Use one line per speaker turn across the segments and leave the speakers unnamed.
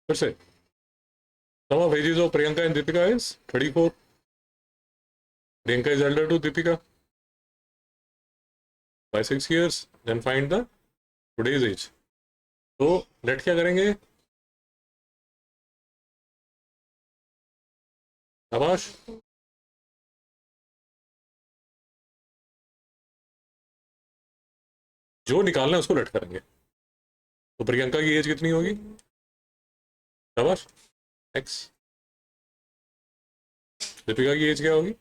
फिर से sum of ages of Priyanka and Deepika is 34. Priyanka is elder to Deepika by 6 years. Then find the today's age. तो late क्या करेंगे? शाबाश। जो निकालना है उसको लेट करेंगे। तो प्रियंका की एज कितनी होगी? शाबाश। एक्स। दीपिका की एज क्या होगी?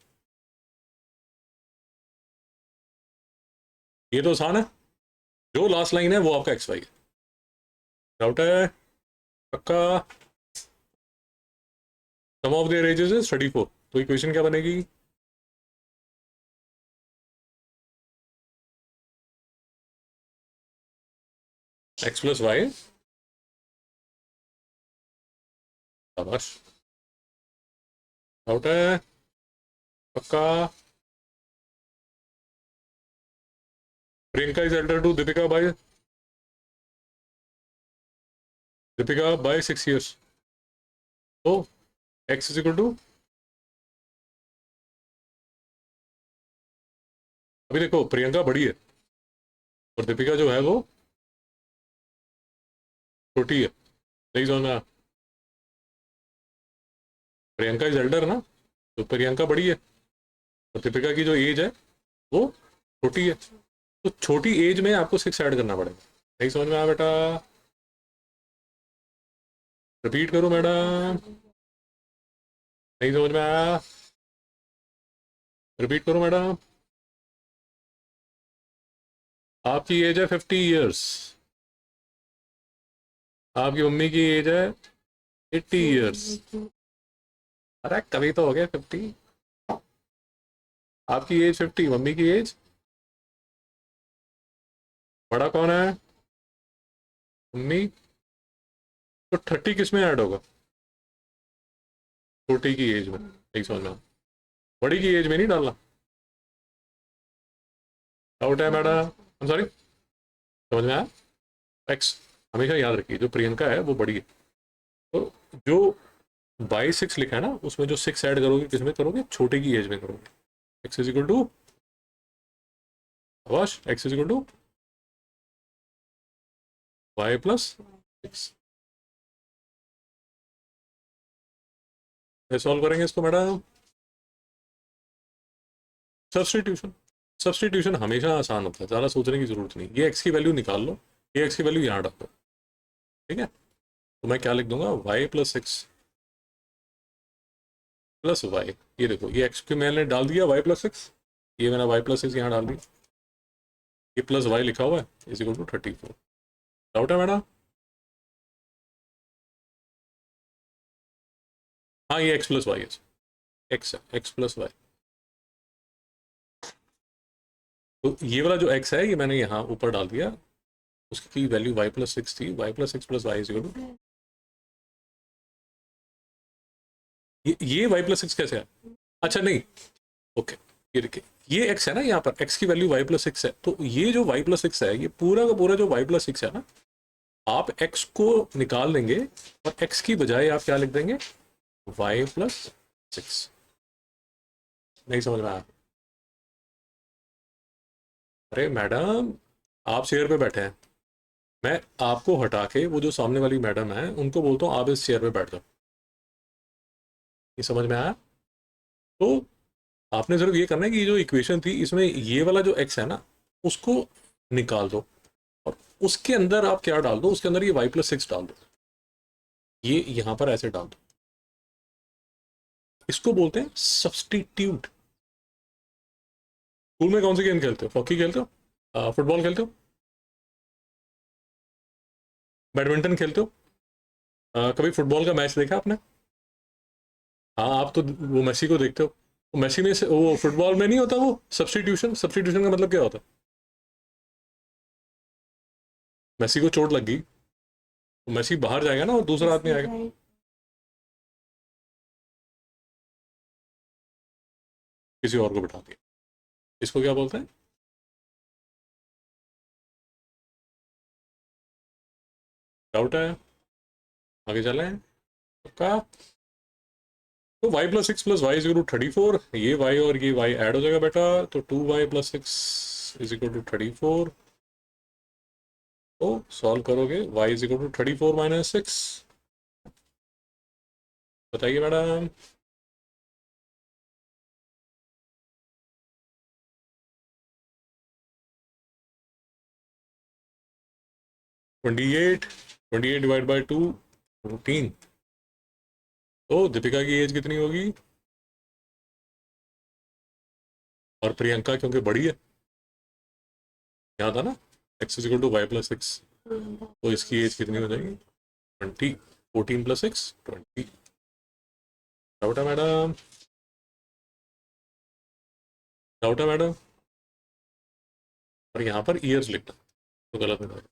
ये तो आसान है। जो लास्ट लाइन है वो आपका एक्स वाई है। डाउट है? पक्का? Sum of their ages is 34। तो इक्वेशन क्या बनेगी? X plus y. शाबाश। डाउट है? पक्का? Priyanka is elder to Deepika by 6 years। तो एक्स इज इक्वल टू, अभी देखो प्रियंका बड़ी है और दीपिका जो है वो छोटी है। नहीं समझ में आया? प्रियंका इज एल्डर ना, तो प्रियंका बड़ी है और दीपिका की जो एज है वो छोटी है। तो छोटी एज में आपको 6 ऐड करना पड़ेगा। नहीं समझ में आया बेटा? रिपीट करो मैडम? नहीं समझ में आया? रिपीट करो मैडम? आपकी एज है 50 years। आपकी मम्मी की एज है 80 years। अरे कभी तो हो गया 50। आपकी एज 50, मम्मी की एज, बड़ा कौन है? मम्मी। तो 30 किस में ऐड होगा? छोटी की एज में। नहीं समझ में आया? बड़ी की एज में नहीं डालना। डाउट है मैडम? आई सॉरी। समझ में आया? एक्स हमेशा याद रखिए, जो प्रियंका है वो बड़ी है। तो जो बाई 6 लिखा है ना, उसमें जो 6 ऐड करोगे किस में करोगे? छोटे की एज में करोगे। एक्स इज इक्वल टू, आवाश, x is equal to y plus 6। Solve करेंगे इसको मैडम। सब्सटीट्यूशन। सब्सटीट्यूशन हमेशा आसान होता है, ज़्यादा सोचने की जरूरत नहीं। ये एक्स की वैल्यू निकाल लो, ये एक्स की वैल्यू यहाँ डालो। ठीक है, तो मैं क्या लिख दूंगा? Y plus 6 plus y. ये देखो, ये एक्स की मैंने डाल दिया वाई प्लस 6, ये मैंने वाई प्लस 6 यहाँ डाल दी, ये प्लस वाई लिखा हुआ है इज इक्वल टू 34। डाउट है मैडम? हाँ, ये एक्स प्लस वाई है। एक्स है, एक्स प्लस वाई। तो ये वाला जो एक्स है ये मैंने यहाँ ऊपर डाल दिया, उसकी वैल्यू वाई प्लस 6 थी। Y plus 6 plus y is equal to, ये वाई प्लस 6 कैसे है? अच्छा नहीं, ओके। ये देखिए, ये एक्स है ना, यहाँ पर एक्स की वैल्यू वाई प्लस 6 है। तो ये जो वाई प्लस 6 है, ये पूरा का पूरा जो वाई प्लस 6 है ना, आप एक्स को निकाल देंगे और एक्स की बजाय आप क्या लिख देंगे? Y plus 6। नहीं समझ में आया? अरे मैडम, आप चेयर पे बैठे हैं, मैं आपको हटा के वो जो सामने वाली मैडम है उनको बोलता हूँ आप इस चेयर पे बैठ जाओ। ये समझ में आया? तो आपने सिर्फ ये करना है कि ये जो इक्वेशन थी इसमें ये वाला जो एक्स है ना, उसको निकाल दो और उसके अंदर आप क्या डाल दो? उसके अंदर ये वाई प्लस 6 डाल दो। ये यहां पर ऐसे डाल दो। इसको बोलते हैं सब्सटीट्यूट। स्कूल में कौन सी गेम खेलते हो? हॉकी खेलते हो? फुटबॉल खेलते हो? बैडमिंटन खेलते हो? कभी फुटबॉल का मैच देखा आपने? हाँ, आप तो वो मेसी को देखते हो। तो मेसी में से वो फुटबॉल में नहीं होता वो सब्सटीट्यूशन? सब्सटीट्यूशन का मतलब क्या होता है? मेसी को चोट लग गई तो मेसी बाहर जाएगा ना और दूसरा आदमी आएगा। किसी और को बिठा दिया। इसको क्या बोलते हैं? डाउट है? आगे चलें का। तो y + 6 + y = 34, ये y और ये y ऐड हो जाएगा बेटा, तो 2y + 6 = 34। तो सॉल्व करोगे y = 34 - 6। बताइए मैडम। 28, 28 ÷ 2 14। तो दीपिका की एज कितनी होगी? और प्रियंका क्योंकि बड़ी है, यहाँ था ना, x = y + 6, तो इसकी एज कितनी हो जाएगी? 20। 14 + 6 20। डाउट है मैडम? डाउट है मैडम? और यहाँ पर ईयर्स लिखना तो गलत हो जाएगा।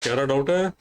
क्या डाउट है?